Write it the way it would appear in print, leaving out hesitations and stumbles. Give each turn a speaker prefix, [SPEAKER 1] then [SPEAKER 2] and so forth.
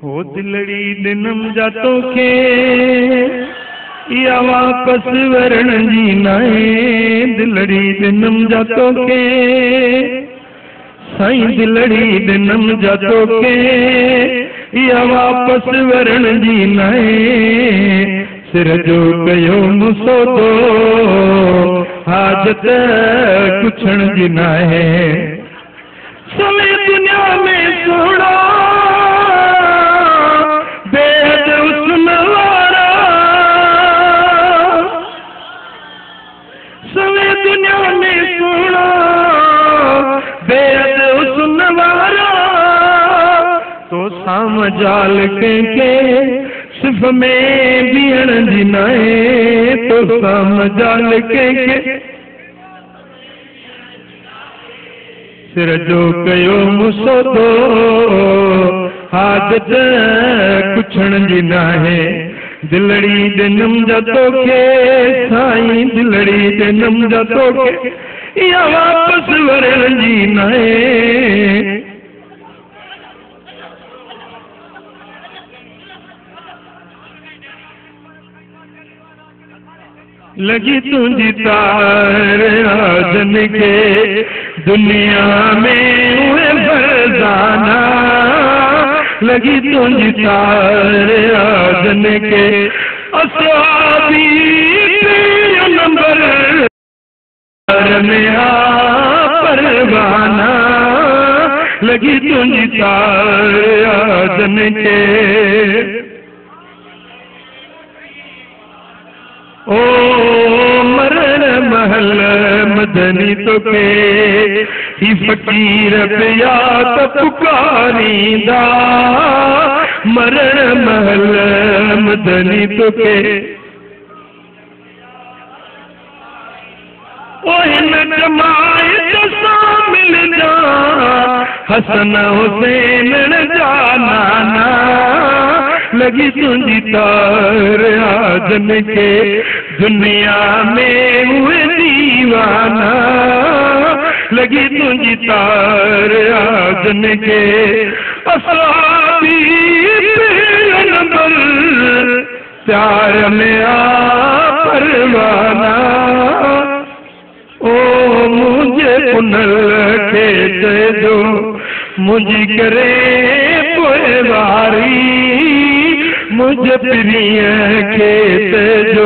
[SPEAKER 1] हो दिलड़ी दिनम जातो के या वापस वरण जी नाए। दिलड़ी दिनम जातो के साईं दिलड़ी दिनम जातो के या वापस वरण जी नाए। सिर जो कयो मुसोदो हाजत कुछण जी नाहे। सवे दुनिया में सोड़ा बेहद हुस्न वारा। सवे दुनिया में सोड़ा बेहद हुस्न वारा। तो साम जाल के सिर्फ में बीहण जी नाए। तो साम जाल के सिर जो कयो मुसोदो हाजत कुछण जी नाहे। दिलड़ी दिनम जातो के साईं दिलड़ी दिनम जातो के या वापस वरण जी नाहे। लगी तुझी तार आजन के दुनिया में हुए फरजाना। लगी तुझी तार आजन के असवाबी नंबर में परवाना। लगी तुझी तार आजन के ओ मरण महल मदनी तो के ही फकीर पिया तो पुकारींदा। मरण महल मदनी तो के ओ हिन जमाए तो शामिल जा हसन हुसैन जा नाना। लगी तुझी तार आजन के दुनिया में हुए दीवाना। लगी तुझी तार आजन के असवाबी नंबर प्यार में परवाना। ओ मुझे पुनल के दो मुझी करे पोए वारी। मुझे प्रिय के जो